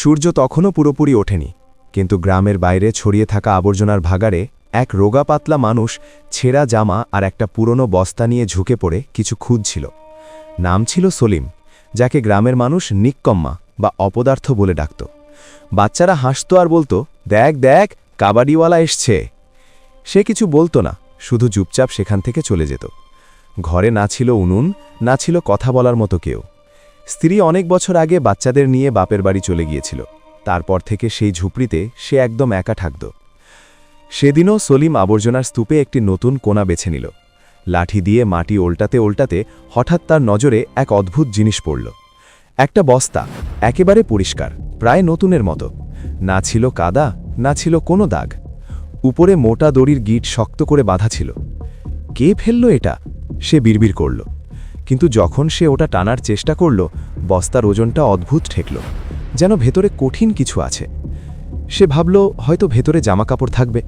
সূর্য তখনও পুরোপুরি ওঠেনি, কিন্তু গ্রামের বাইরে ছড়িয়ে থাকা আবর্জনার ভাগাড়ে এক রোগা পাতলা মানুষ ছেঁড়া জামা আর একটা পুরনো বস্তা নিয়ে ঝুঁকে পড়ে কিছু খুঁজছিল। নাম ছিল সলিম, যাকে গ্রামের মানুষ নিক্কম্মা বা অপদার্থ বলে ডাকত। বাচ্চারা হাসত আর বলতো, দেখ দেখ, কাবাডিওয়ালা এসছে। সে কিছু বলতো না, শুধু চুপচাপ সেখান থেকে চলে যেত। ঘরে না ছিল উনুন, না ছিল কথা বলার মতো কেউ। স্ত্রী অনেক বছর আগে বাচ্চাদের নিয়ে বাপের বাড়ি চলে গিয়েছিল। তারপর থেকে সেই ঝুপড়িতে সে একদম একা থাকত। সেদিনও সলিম আবর্জনার স্তূপে একটি নতুন কোণা বেছে নিল। লাঠি দিয়ে মাটি ওল্টাতে ওল্টাতে হঠাৎ তার নজরে এক অদ্ভুত জিনিস পড়ল। একটা বস্তা, একেবারে পরিষ্কার, প্রায় নতুনের মতো। না ছিল কাদা, না ছিল কোনো দাগ। উপরে মোটা দড়ির গিঁট শক্ত করে বাঁধা ছিল। কে ফেলল এটা? সে বিড়বিড় করল। কিন্তু যখন সে ওটা টানার চেষ্টা করল, বস্তার ওজনটা অদ্ভুত ঠেকল, যেন ভেতরে কঠিন কিছু আছে। সে ভাবল হয়তো ভেতরে জামাকাপড় থাকবে।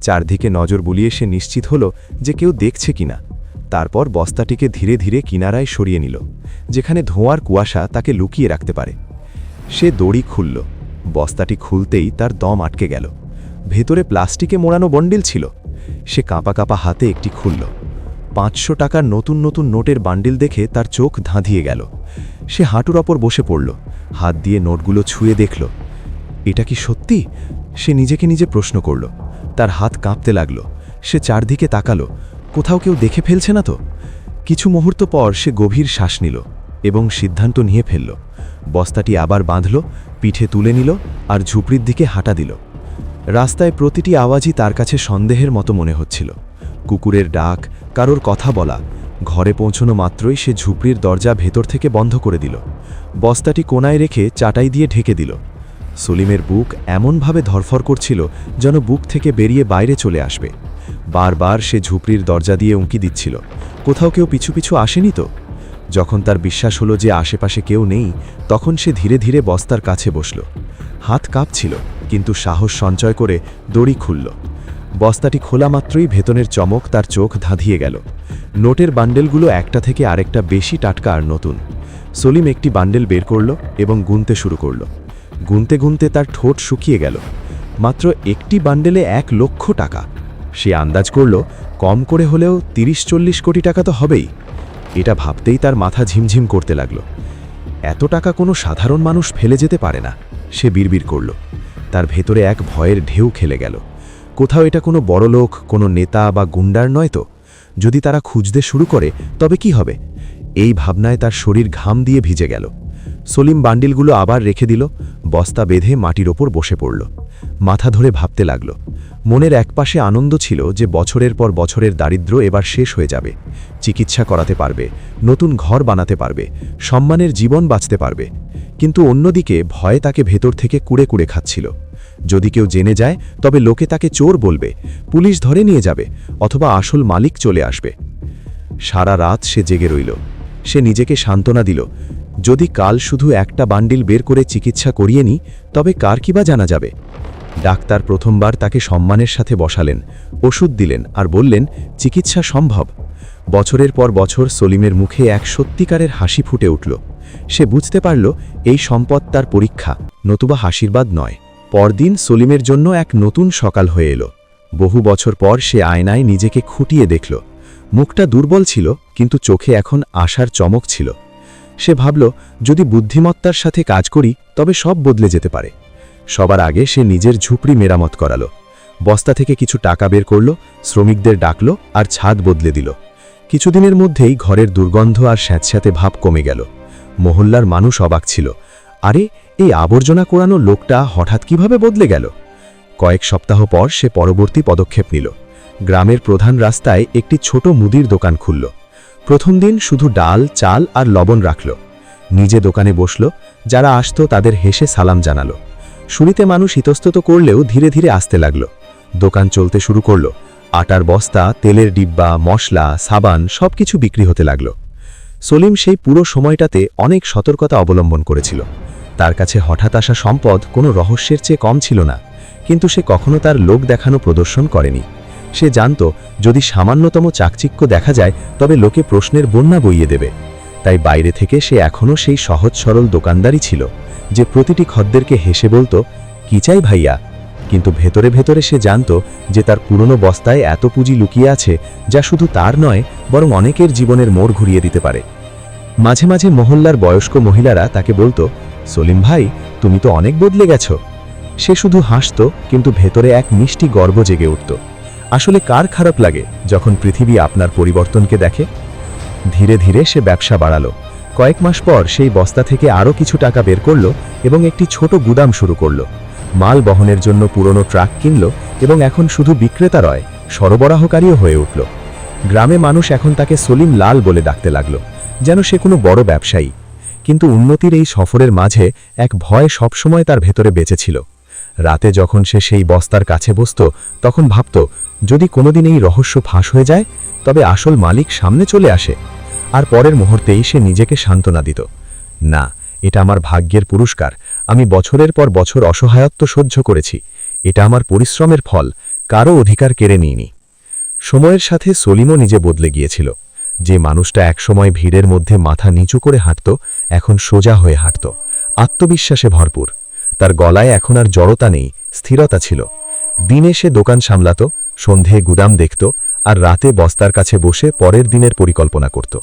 চারদিকে নজর বুলিয়ে সে নিশ্চিত হল যে কেউ দেখছে কিনা। তারপর বস্তাটিকে ধীরে ধীরে কিনারায় সরিয়ে নিল, যেখানে ধোঁয়ার কুয়াশা তাকে লুকিয়ে রাখতে পারে। সে দড়ি খুলল। বস্তাটি খুলতেই তার দম আটকে গেল। ভেতরে প্লাস্টিকে মোড়ানো বন্ডিল ছিল। সে কাঁপা কাঁপা হাতে একটি খুলল। 500 টাকার নতুন নতুন নোটের বান্ডিল দেখে তার চোখ ধাঁধিয়ে গেল। সে হাঁটুর ওপর বসে পড়ল, হাত দিয়ে নোটগুলো ছুঁয়ে দেখল। এটা কি সত্যি? সে নিজেকে নিজে প্রশ্ন করল। তার হাত কাঁপতে লাগল। সে চারদিকে তাকালো, কোথাও কেউ দেখে ফেলছে না তো? কিছু মুহূর্ত পর সে গভীর শ্বাস নিল এবং সিদ্ধান্ত নিয়ে ফেলল। বস্তাটি আবার বাঁধল, পিঠে তুলে নিল আর ঝুপড়ির দিকে হাঁটা দিল। রাস্তায় প্রতিটি আওয়াজই তার কাছে সন্দেহের মতো মনে হচ্ছিল। কুকুরের ডাক, কারোর কথা বলা। ঘরে পৌঁছনো মাত্রই সে ঝুপড়ির দরজা ভেতর থেকে বন্ধ করে দিল। বস্তাটি কোনায় রেখে চাটাই দিয়ে ঢেকে দিল। সলিমের বুক এমনভাবে ধরফর করছিল যেন বুক থেকে বেরিয়ে বাইরে চলে আসবে। বারবার সে ঝুপড়ির দরজা দিয়ে উঁকি দিচ্ছিল, কোথাও কেউ পিছু পিছু আসেনি তো? যখন তার বিশ্বাস হলো যে আশেপাশে কেউ নেই, তখন সে ধীরে ধীরে বস্তার কাছে বসল। হাত কাঁপছিল, কিন্তু সাহস সঞ্চয় করে দড়ি খুলল। বস্তাটি খোলা মাত্রই ভেতনের চমক তার চোখ ধাঁধিয়ে গেল। নোটের বান্ডেলগুলো একটা থেকে আরেকটা বেশি টাটকা আর নতুন। সলিম একটি বান্ডেল বের করল এবং গুনতে শুরু করল। গুনতে গুনতে তার ঠোঁট শুকিয়ে গেল। মাত্র একটি বান্ডেলে 1 লক্ষ টাকা। সে আন্দাজ করল কম করে হলেও 30-40 কোটি টাকা তো হবেই। এটা ভাবতেই তার মাথা ঝিমঝিম করতে লাগল। এত টাকা কোনো সাধারণ মানুষ ফেলে যেতে পারে না, সে বিড়বিড় করল। তার ভেতরে এক ভয়ের ঢেউ খেলে গেল। কোথাও এটা কোনো বড়লোক, কোনো নেতা বা গুন্ডার নয় তো? যদি তারা খুঁজতে শুরু করে তবে কি হবে? এই ভাবনায় তার শরীর ঘাম দিয়ে ভিজে গেল। সলিম বান্ডিলগুলো আবার রেখে দিল, বস্তা বেঁধে মাটির ওপর বসে পড়ল। মাথা ধরে ভাবতে লাগল। মনের একপাশে আনন্দ ছিল যে বছরের পর বছরের দারিদ্র্য এবার শেষ হয়ে যাবে। চিকিৎসা করাতে পারবে, নতুন ঘর বানাতে পারবে, সম্মানের জীবন বাঁচতে পারবে। কিন্তু অন্যদিকে ভয় তাকে ভেতর থেকে কুড়ে কুড়ে খাচ্ছিল। যদি কেউ জেনে যায় তবে লোকে তাকে চোর বলবে, পুলিশ ধরে নিয়ে যাবে, অথবা আসল মালিক চলে আসবে। সারা রাত সে জেগে রইল। সে নিজেকে সান্ত্বনা দিল, যদি কাল শুধু একটা বান্ডিল বের করে চিকিৎসা করিয়ে নি, তবে কার কি বা জানা যাবে। ডাক্তার প্রথমবার তাকে সম্মানের সাথে বসালেন, ওষুধ দিলেন আর বললেন চিকিৎসা সম্ভব। বছরের পর বছর সলিমের মুখে এক সত্যিকারের হাসি ফুটে উঠল। সে বুঝতে পারল এই সম্পদ তার পরীক্ষা, নতুবা আশীর্বাদ নয়। পরদিন সলিমের জন্য এক নতুন সকাল হয়ে এলো। বহু বছর পর সে আয়নায় নিজেকে খুঁটিয়ে দেখল। মুখটা দুর্বল ছিল, কিন্তু চোখে এখন আশার চমক ছিল। সে ভাবল, যদি বুদ্ধিমত্তার সাথে কাজ করি তবে সব বদলে যেতে পারে। সবার আগে সে নিজের ঝুপড়ি মেরামত করালো। বস্তা থেকে কিছু টাকা বের করল, শ্রমিকদের ডাকল আর ছাদ বদলে দিল। কিছুদিনের মধ্যেই ঘরের দুর্গন্ধ আর স্যাঁতস্যাঁতে ভাব কমে গেল। মহল্লার মানুষ অবাক ছিল, আরে এই আবর্জনা কোড়ানো লোকটা হঠাৎ কিভাবে বদলে গেল? কয়েক সপ্তাহ পর সে পরবর্তী পদক্ষেপ নিল। গ্রামের প্রধান রাস্তায় একটি ছোট মুদির দোকান খুলল। প্রথম দিন শুধু ডাল, চাল আর লবণ রাখল। নিজে দোকানে বসল, যারা আসত তাদের হেসে সালাম জানালো। শুরুতে মানুষ ইতস্তত করলেও ধীরে ধীরে আসতে লাগল। দোকান চলতে শুরু করল। আটার বস্তা, তেলের ডিব্বা, মশলা, সাবান সবকিছু বিক্রি হতে লাগল। সলিম সেই পুরো সময়টাতে অনেক সতর্কতা অবলম্বন করেছিল। তার কাছে হঠাৎ আসা সম্পদ কোনো রহস্যের চেয়ে কম ছিল না, কিন্তু সে কখনো তার লোক দেখানো প্রদর্শন করেনি। সে জানত যদি সামান্যতম চাকচিক্য দেখা যায় তবে লোকে প্রশ্নের বন্যা বইয়ে দেবে। তাই বাইরে থেকে সে এখনও সেই সহজ সরল দোকানদারই ছিল, যে প্রতিটি খদ্দেরকে হেসে বলতো, কি চাই ভাইয়া? কিন্তু ভেতরে ভেতরে সে জানত যে তার পুরনো বস্তায় এত পুঁজি লুকিয়ে আছে যা শুধু তার নয় বরং অনেকের জীবনের মোড় ঘুরিয়ে দিতে পারে। মাঝে মাঝে মহল্লার বয়স্ক মহিলারা তাকে বলতো, সলিম ভাই, তুমি তো অনেক বদলে গেছ। সে শুধু হাসত, কিন্তু ভেতরে এক মিষ্টি গর্ব জেগে উঠত। আসলে কার খারাপ লাগে যখন পৃথিবী আপনার পরিবর্তনকে দেখে? ধীরে ধীরে সে ব্যবসা বাড়ালো। কয়েক মাস পর সেই বস্তা থেকে আরও কিছু টাকা বের করল এবং একটি ছোট গুদাম শুরু করল। মাল বহনের জন্য পুরনো ট্রাক কিনল এবং এখন শুধু বিক্রেতা নয়, সরবরাহকারীও হয়ে উঠল। গ্রামে মানুষ এখন তাকে সলিম লাল বলে ডাকতে লাগল, যেন সে কোনো বড় ব্যবসায়ী। কিন্তু উন্নতির এই সফরের মাঝে এক ভয় সবসময় তার ভেতরে বেঁচেছিল। রাতে যখন সে সেই বস্তার কাছে বসত, তখন ভাবত, যদি কোনোদিন এই রহস্য ফাঁস হয়ে যায়, তবে আসল মালিক সামনে চলে আসে। আর পরের মুহূর্তেই সে নিজেকে সান্ত্বনা দিত, না, এটা আমার ভাগ্যের পুরস্কার। আমি বছরের পর বছর অসহায়ত্ব সহ্য করেছি। এটা আমার পরিশ্রমের ফল, কারও অধিকার কেড়ে নিইনি। সময়ের সাথে সলিমও নিজে বদলে গিয়েছিল। যে মানুষটা একসময় ভিড়ের মধ্যে মাথা নিচু করে হাঁটত, এখন সোজা হয়ে হাঁটত, আত্মবিশ্বাসে ভরপুর। তার গলায় এখন আর জড়তা নেই, স্থিরতা ছিল। দিনে সে দোকান সামলাত, সন্ধে গুদাম দেখত, আর রাতে বস্তার কাছে বসে পরের দিনের পরিকল্পনা করত।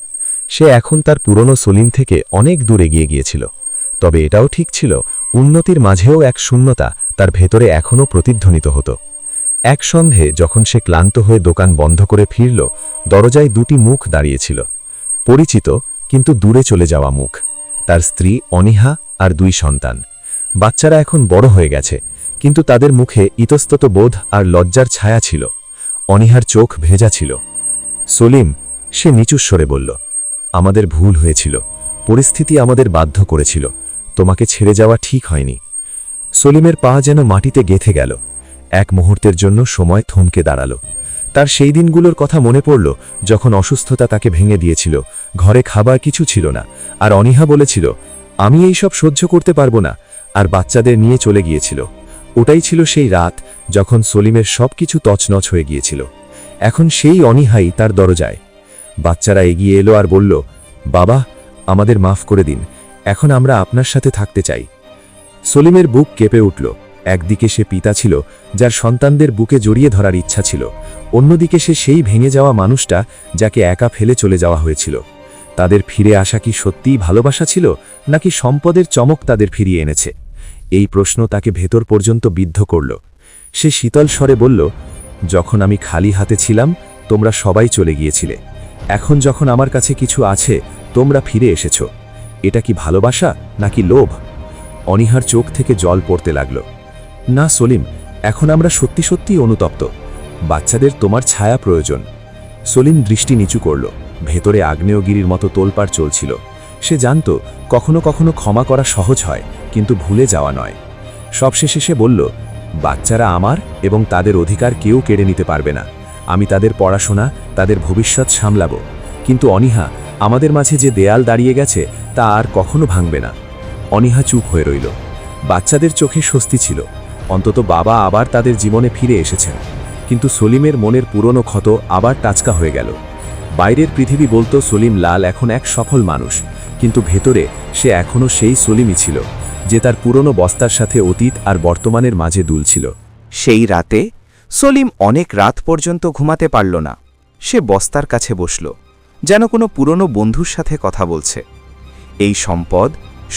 সে এখন তার পুরনো সলিম থেকে অনেক দূর এগিয়ে গিয়েছিল। তবে এটাও ঠিক ছিল, উন্নতির মাঝেও এক শূন্যতা তার ভেতরে এখনও প্রতিধ্বনিত হতো। এক সন্ধে যখন সে ক্লান্ত হয়ে দোকান বন্ধ করে ফিরল, দরজায় দুটি মুখ দাঁড়িয়েছিল। পরিচিত কিন্তু দূরে চলে যাওয়া মুখ। তার স্ত্রী অনিহা আর দুই সন্তান। বাচ্চারা এখন বড় হয়ে গেছে, কিন্তু তাদের মুখে ইতস্তত বোধ আর লজ্জার ছায়া ছিল। অনিহার চোখ ভেজা ছিল। সলিম, সে নিচুস্বরে বলল, আমাদের ভুল হয়েছিল, পরিস্থিতি আমাদের বাধ্য করেছিল, তোমাকে ছেড়ে যাওয়া ঠিক হয়নি। সলিমের পা যেন মাটিতে গেঁথে গেল। এক মুহূর্তের জন্য সময় থমকে দাঁড়াল। তার সেই দিনগুলোর কথা মনে পড়ল, যখন অসুস্থতা তাকে ভেঙে দিয়েছিল, ঘরে খাবার কিছু ছিল না, আর অনিহা বলেছিল, আমি এই সব সহ্য করতে পারবো না, আর বাচ্চাদের নিয়ে চলে গিয়েছিল। ওটাই ছিল সেই রাত যখন সলিমের সবকিছু তছনছ হয়ে গিয়েছিল। এখন সেই অনিহাই তার দরজায়। বাচ্চারা এগিয়ে এলো আর বলল, বাবা, আমাদের মাফ করে দিন, এখন আমরা আপনার সাথে থাকতে চাই। সলিমের বুক কেঁপে উঠল। একদিকে সে পিতা ছিল, যার সন্তানদের বুকে জড়িয়ে ধরার ইচ্ছা ছিল, অন্যদিকে সে সেই ভেঙে যাওয়া মানুষটা যাকে একা ফেলে চলে যাওয়া হয়েছিল। তাদের ফিরে আসা কি সত্যিই ভালোবাসা ছিল, নাকি সম্পদের চমক তাদের ফিরিয়ে এনেছে? এই প্রশ্ন তাকে ভেতর পর্যন্ত বিদ্ধ করল। সে শীতল স্বরে বলল, যখন আমি খালি হাতে ছিলাম, তোমরা সবাই চলে গিয়েছিলে। এখন যখন আমার কাছে কিছু আছে, তোমরা ফিরে এসেছ। এটা কি ভালোবাসা নাকি লোভ? অনিহার চোখ থেকে জল পড়তে লাগল। না সলিম, এখন আমরা সত্যি সত্যিই অনুতপ্ত। বাচ্চাদের তোমার ছায়া প্রয়োজন। সলিম দৃষ্টি নিচু করল। ভেতরে আগ্নেয়গিরির মতো তোলপাড় চলছিল। সে জানত, কখনো কখনো ক্ষমা করা সহজ হয়, কিন্তু ভুলে যাওয়া নয়। সবশেষে সে বলল, বাচ্চারা আমার এবং তাদের অধিকার কেউ কেড়ে নিতে পারবে না। আমি তাদের পড়াশোনা, তাদের ভবিষ্যৎ সামলাব। কিন্তু অনিহা, আমাদের মাঝে যে দেয়াল দাঁড়িয়ে গেছে তা আর কখনো ভাঙবে না। অনিহা চুপ হয়ে রইল। বাচ্চাদের চোখে স্বস্তি ছিল, অন্তত বাবা আবার তাদের জীবনে ফিরে এসেছেন। কিন্তু সলিমের মনের পুরনো ক্ষত আবার টাচকা হয়ে গেল। বাইরের পৃথিবী বলতো সলিম লাল এখন এক সফল মানুষ, কিন্তু ভেতরে সে এখনও সেই সলিমই ছিল, যে তার পুরনো বস্তার সাথে অতীত আর বর্তমানের মাঝে দুলছিল। সেই রাতে সলিম অনেক রাত পর্যন্ত ঘুমাতে পারল না। সে বস্তার কাছে বসল, যেন কোনো পুরনো বন্ধুর সাথে কথা বলছে। এই সম্পদ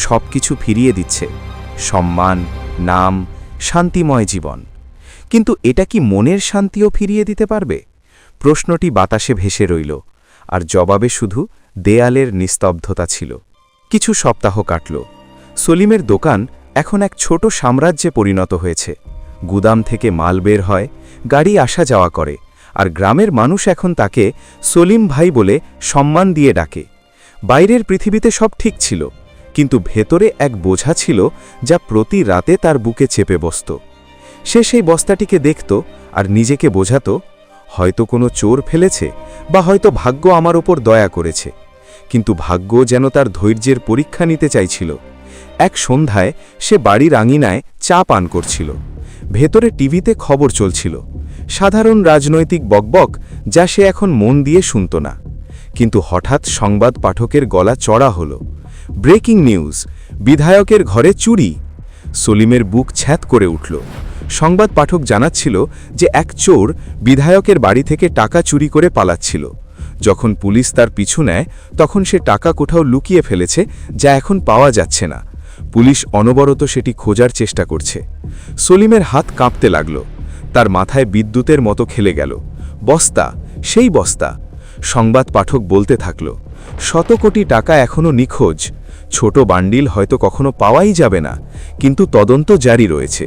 সবকিছু ফিরিয়ে দিচ্ছে, সম্মান, নাম, শান্তিময় জীবন। কিন্তু এটা কি মনের শান্তিও ফিরিয়ে দিতে পারবে? প্রশ্নটি বাতাসে ভেসে রইল, আর জবাবে শুধু দেয়ালের নিস্তব্ধতা ছিল। কিছু সপ্তাহ কাটল। সলিমের দোকান এখন এক ছোট সাম্রাজ্যে পরিণত হয়েছে। গুদাম থেকে মাল বের হয়, গাড়ি আসা যাওয়া করে, আর গ্রামের মানুষ এখন তাকে সলিম ভাই বলে সম্মান দিয়ে ডাকে। বাইরের পৃথিবীতে সব ঠিক ছিল, কিন্তু ভেতরে এক বোঝা ছিল যা প্রতি রাতে তার বুকে চেপে বসত। সে সেই বস্তাটিকে দেখত আর নিজেকে বোঝাত, হয়তো কোনো চোর ফেলেছে, বা হয়তো ভাগ্য আমার ওপর দয়া করেছে। কিন্তু ভাগ্য যেন তার ধৈর্যের পরীক্ষা নিতে চাইছিল। এক সন্ধ্যায় সে বাড়ির আঙিনায় চা পান করছিল। ভেতরে টিভিতে খবর চলছিল, সাধারণ রাজনৈতিক বকবক, যা সে এখন মন দিয়ে শুনত না। কিন্তু হঠাৎ সংবাদ পাঠকের গলা চড়া হল। Breaking news! বিধায়কের ঘরে চুরি। সলিমের বুক ছ্যাঁত করে উঠল। সংবাদ পাঠক জানাচ্ছিল যে এক চোর বিধায়কের বাড়ি থেকে টাকা চুরি করে পালাচ্ছিল। যখন পুলিশ তার পিছু নেয় তখন সে টাকা কোথাও লুকিয়ে ফেলেছে, যা এখন পাওয়া যাচ্ছে না। পুলিশ অনবরত সেটি খোঁজার চেষ্টা করছে। সলিমের হাত কাঁপতে লাগল। তার মাথায় বিদ্যুতের মতো খেলে গেল। বস্তা, সেই বস্তা। সংবাদ পাঠক বলতে থাকল, 100 কোটি টাকা এখনও নিখোঁজ। ছোট বান্ডিল হয়তো কখনো পাওয়াই যাবে না, কিন্তু তদন্ত জারি রয়েছে।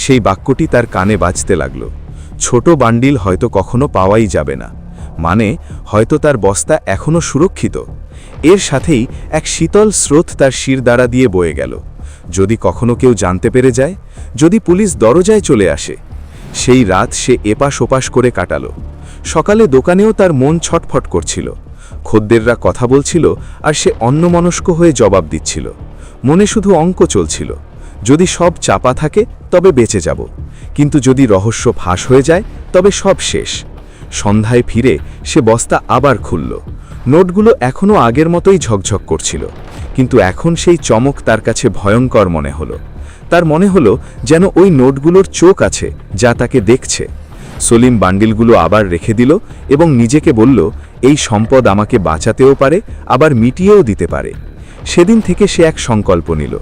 সেই বাক্যটি তার কানে বাজতে লাগল। ছোট বান্ডিল হয়তো কখনো পাওয়াই যাবে না, মানে হয়তো তার বস্তা এখনও সুরক্ষিত। এর সাথেই এক শীতল স্রোত তার শিরদাঁড়া দিয়ে বয়ে গেল। যদি কখনো কেউ জানতে পেরে যায়, যদি পুলিশ দরজায় চলে আসে। সেই রাত সে এপাশ ওপাশ করে কাটাল। সকালে দোকানেও তার মন ছটফট করছিল। খদ্দেররা কথা বলছিল আর সে অন্যমনস্ক হয়ে জবাব দিচ্ছিল। মনে শুধু অঙ্ক চলছিল, যদি সব চাপা থাকে তবে বেঁচে যাব, কিন্তু যদি রহস্য ফাঁস হয়ে যায় তবে সব শেষ। সন্ধ্যায় ফিরে সে বস্তা আবার খুলল। নোটগুলো এখনও আগের মতোই ঝকঝক করছিল, কিন্তু এখন সেই চমক তার কাছে ভয়ঙ্কর মনে হলো। তার মনে হলো যেন ওই নোটগুলোর চোখ আছে যা তাকে দেখছে। সলিম বান্ডিলগুলো আবার রেখে দিল এবং নিজেকে বলল, এই সম্পদ আমাকে বাঁচাতেও পারে, আবার মিটিয়েও দিতে পারে। সেদিন থেকে সে এক সংকল্প নিল।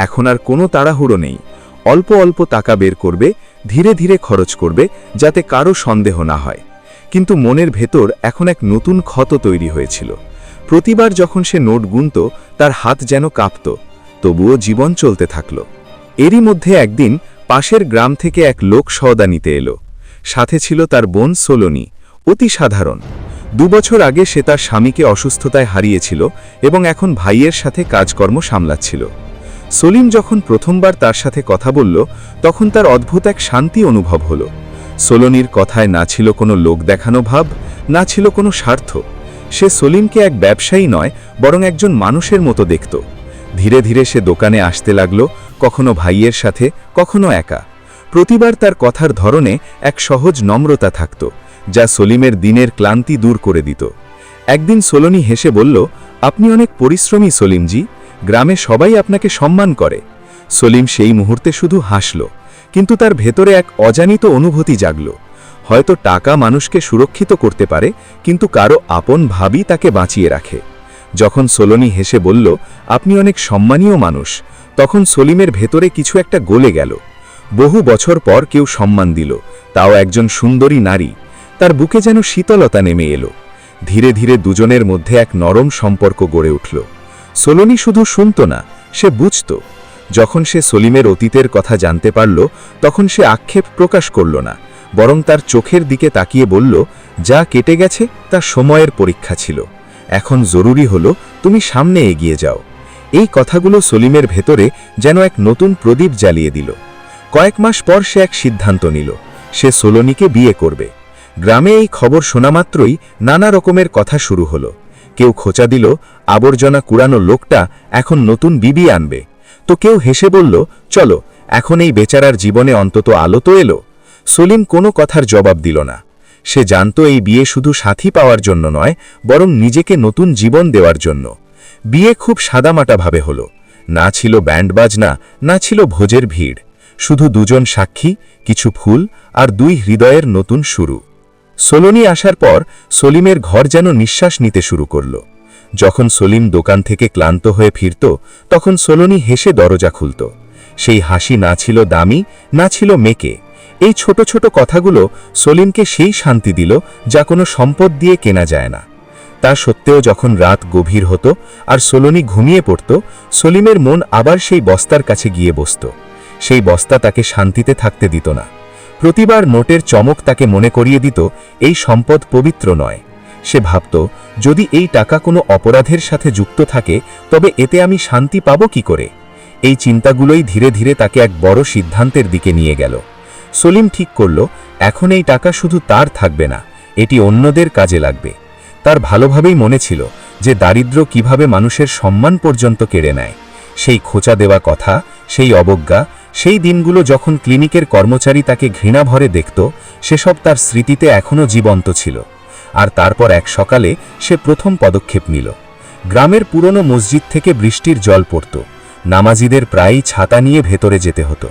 এখন আর কোনো তাড়াহুড়ো নেই। অল্প অল্প টাকা বের করবে, ধীরে ধীরে খরচ করবে, যাতে কারো সন্দেহ না হয়। কিন্তু মনের ভেতর এখন এক নতুন ক্ষত তৈরি হয়েছিল। প্রতিবার যখন সে নোট গুনত তার হাত যেন কাঁপত, তবুও জীবন চলতে থাকল। এরই মধ্যে একদিন পাশের গ্রাম থেকে এক লোক সওদা নিতে এলো। সাথে ছিল তার বোন সোলনি, অতি সাধারণ। 2 বছর আগে সে তার স্বামীকে অসুস্থতায় হারিয়েছিল এবং এখন ভাইয়ের সাথে কাজকর্ম সামলাচ্ছিল। সলিম যখন প্রথমবার তার সাথে কথা বলল, তখন তার অদ্ভুত এক শান্তি অনুভব হল। সোলনির কথায় না ছিল কোনো লোক দেখানো ভাব, না ছিল কোনো স্বার্থ। সে সলিমকে এক ব্যবসায়ী নয়, বরং একজন মানুষের মতো দেখত। ধীরে ধীরে সে দোকানে আসতে লাগল, কখনো ভাইয়ের সাথে, কখনো একা। প্রতিবার তার কথার ধরনে এক সহজ নম্রতা থাকত, যা সলিমের দিনের ক্লান্তি দূর করে দিত। একদিন সোলনি হেসে বলল, আপনি অনেক পরিশ্রমী সলিমজি, গ্রামে সবাই আপনাকে সম্মান করে। সলিম সেই মুহূর্তে শুধু হাসল, কিন্তু তার ভেতরে এক অজানিত অনুভূতি জাগল। হয়তো টাকা মানুষকে সুরক্ষিত করতে পারে, কিন্তু কারো আপন ভাবই তাকে বাঁচিয়ে রাখে। যখন সোলনি হেসে বলল, আপনি অনেক সম্মানীয় মানুষ, তখন সলিমের ভেতরে কিছু একটা গলে গেল। বহু বছর পর কেউ সম্মান দিল, তাও একজন সুন্দরী নারী। তার বুকে যেন শীতলতা নেমে এলো। ধীরে ধীরে দুজনের মধ্যে এক নরম সম্পর্ক গড়ে উঠল। সোলনি শুধু শুনত না, সে বুঝত। যখন সে সলিমের অতীতের কথা জানতে পারল, তখন সে আক্ষেপ প্রকাশ করল না, বরং তার চোখের দিকে তাকিয়ে বলল, যা কেটে গেছে তা সময়ের পরীক্ষা ছিল। এখন জরুরি হলো তুমি সামনে এগিয়ে যাও। এই কথাগুলো সলিমের ভেতরে যেন এক নতুন প্রদীপ জ্বালিয়ে দিল। কয়েক মাস পর সে এক সিদ্ধান্ত নিল, সে সোলনিকে বিয়ে করবে। গ্রামে এই খবর শোনা মাত্রই নানা রকমের কথা শুরু হলো। কেউ খোঁচা দিল, আবর্জনা কুড়ানো লোকটা এখন নতুন বিবি আনবে। তো কেউ হেসে বলল, চলো এখন এই বেচারার জীবনে অন্তত আলো তো এলো। সলিম কোনো কথার জবাব দিল না। সে জানত এই বিয়ে শুধু সাথী পাওয়ার জন্য নয়, বরং নিজেকে নতুন জীবন দেওয়ার জন্য। বিয়ে খুব সাদামাটাভাবে হলো। না ছিল ব্যান্ড বাজনা, না ছিল ভোজের ভিড়, শুধু দুজন সাক্ষী, কিছু ফুল আর 2 হৃদয়ের নতুন শুরু। সোলনি আসার পর সলিমের ঘর যেন নিঃশ্বাস নিতে শুরু করল। যখন সলিম দোকান থেকে ক্লান্ত হয়ে ফিরত, তখন সোলনি হেসে দরজা খুলত। সেই হাসি না ছিল দামি, না ছিল মেকে। এই ছোট ছোট কথাগুলো সলিমকে সেই শান্তি দিল যা কোনো সম্পদ দিয়ে কেনা যায় না। তা সত্ত্বেও যখন রাত গভীর হতো আর সোলনি ঘুমিয়ে পড়ত, সলিমের মন আবার সেই বস্তার কাছে গিয়ে বসত। সেই বস্তা তাকে শান্তিতে থাকতে দিত না। প্রতিবার নোটের চমক তাকে মনে করিয়ে দিত এই সম্পদ পবিত্র নয়। সে ভাবত, যদি এই টাকা কোনো অপরাধের সাথে যুক্ত থাকে, তবে এতে আমি শান্তি পাব কি করে? এই চিন্তাগুলোই ধীরে ধীরে তাকে এক বড় সিদ্ধান্তের দিকে নিয়ে গেল। সলিম ঠিক করল, এখন এই টাকা শুধু তার থাকবে না, এটি অন্যদের কাজে লাগবে। তার ভালোভাবেই মনে ছিল যে দারিদ্র্য কিভাবে মানুষের সম্মান পর্যন্ত কেড়ে নেয়। সেই খোঁচা দেওয়া কথা, সেই অবজ্ঞা, সেই দিনগুলো যখন ক্লিনিকের কর্মচারী তাকে ঘৃণা ভরে দেখত, সেসব তার স্মৃতিতে এখনও জীবন্ত ছিল। আর তারপর এক সকালে সে প্রথম পদক্ষেপ নিল। গ্রামের পুরনো মসজিদ থেকে বৃষ্টির জল পড়ত। নামাজিদের প্রায়ই ছাতা নিয়ে ভেতরে যেতে হতো।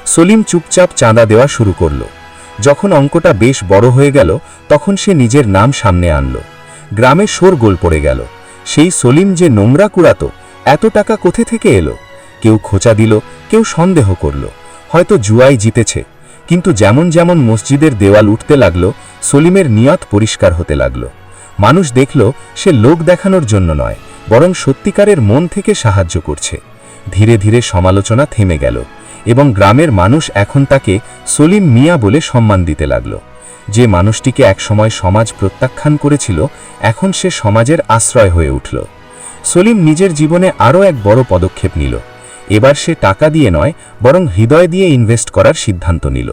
সলিম চুপচাপ চাঁদা দেওয়া শুরু করল। যখন অঙ্কটা বেশ বড় হয়ে গেল তখন সে নিজের নাম সামনে আনল। গ্রামে শোরগোল পড়ে গেল। সেই সলিম যে নোংরা কুড়াতো, এত টাকা কোথা থেকে এলো? কেউ খোঁচা দিল, কেউ সন্দেহ করল, হয়তো জুয়ায় জিতেছে। কিন্তু যেমন যেমন মসজিদের দেওয়াল উঠতে লাগল, সলিমের নিয়ত পরিষ্কার হতে লাগল। মানুষ দেখল সে লোক দেখানোর জন্য নয়, বরং সত্যিকারের মন থেকে সাহায্য করছে। ধীরে ধীরে সমালোচনা থেমে গেল এবং গ্রামের মানুষ এখন তাকে সলিম মিয়া বলে সম্মান দিতে লাগল। যে মানুষটিকে একসময় সমাজ প্রত্যাখ্যান করেছিল, এখন সে সমাজের আশ্রয় হয়ে উঠল। সলিম নিজের জীবনে আরও এক বড় পদক্ষেপ নিল। এবার সে টাকা দিয়ে নয়, বরং হৃদয় দিয়ে ইনভেস্ট করার সিদ্ধান্ত নিল।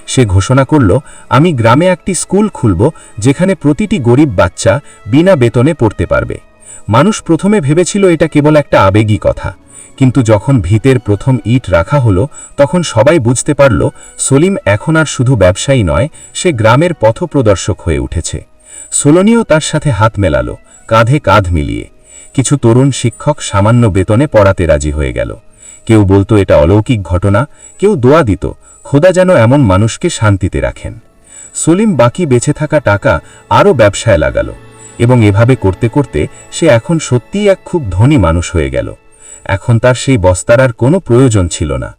সে ঘোষণা করল, আমি গ্রামে একটি স্কুল খুলব যেখানে প্রতিটি গরিব বাচ্চা বিনা বেতনে পড়তে পারবে। মানুষ প্রথমে ভেবেছিল এটা কেবল একটা আবেগী কথা, কিন্তু যখন ভিতের প্রথম ইট রাখা হলো তখন সবাই বুঝতে পারল সলিম এখন আর শুধু ব্যবসায়ী নয়, সে গ্রামের পথপ্রদর্শক হয়ে উঠেছে। সোলনিও তার সাথে হাত মেলালো, কাঁধে কাঁধ মিলিয়ে। কিছু তরুণ শিক্ষক সামান্য বেতনে পড়াতে রাজি হয়ে গেল। কেউ বলতো এটা অলৌকিক ঘটনা, কেউ দোয়া দিত, খোদা যেন এমন মানুষকে শান্তিতে রাখেন। সলিম বাকি বেঁচে থাকা টাকা আরও ব্যবসায় লাগালো এবং এভাবে করতে করতে সে এখন সত্যিই এক খুব ধনী মানুষ হয়ে গেল। এখন তার সেই বস্তার আর কোনো প্রয়োজন ছিল না।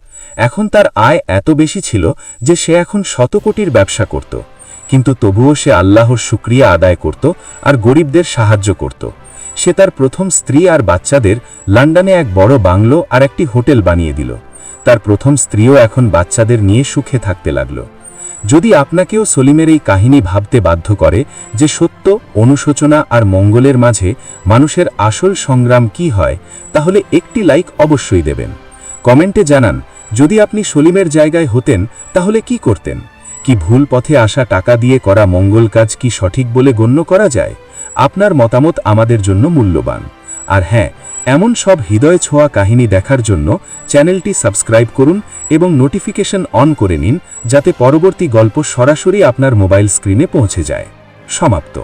এখন তার আয় এত বেশি ছিল যে সে এখন শত কোটির ব্যবসা করত, কিন্তু তবুও সে আল্লাহর শুকরিয়া আদায় করত আর গরিবদের সাহায্য করত। সে তার প্রথম স্ত্রী আর বাচ্চাদের লন্ডনে এক বড় বাংলো আর একটি হোটেল বানিয়ে দিল। তার প্রথম স্ত্রীও এখন বাচ্চাদের নিয়ে সুখে থাকতে লাগল। যদি আপনাকেও সলিমের এই কাহিনী ভাবতে বাধ্য করে যে সত্য, অনুশোচনা আর মঙ্গলের মাঝে মানুষের আসল সংগ্রাম কি হয়, তাহলে একটি লাইক অবশ্যই দেবেন। কমেন্টে জানান, যদি আপনি সলিমের জায়গায় হতেন তাহলে কি করতেন? কি ভুল পথে আসা টাকা দিয়ে করা মঙ্গল কাজ কি সঠিক বলে গণ্য করা যায়? আপনার মতামত আমাদের জন্য মূল্যবান। আর হ্যাঁ, এমন সব হৃদয় ছোঁয়া কাহিনী দেখার জন্য চ্যানেলটি সাবস্ক্রাইব করুন এবং নোটিফিকেশন অন করে নিন, যাতে পরবর্তী গল্প সরাসরি আপনার মোবাইল স্ক্রিনে পৌঁছে যায়। সমাপ্ত।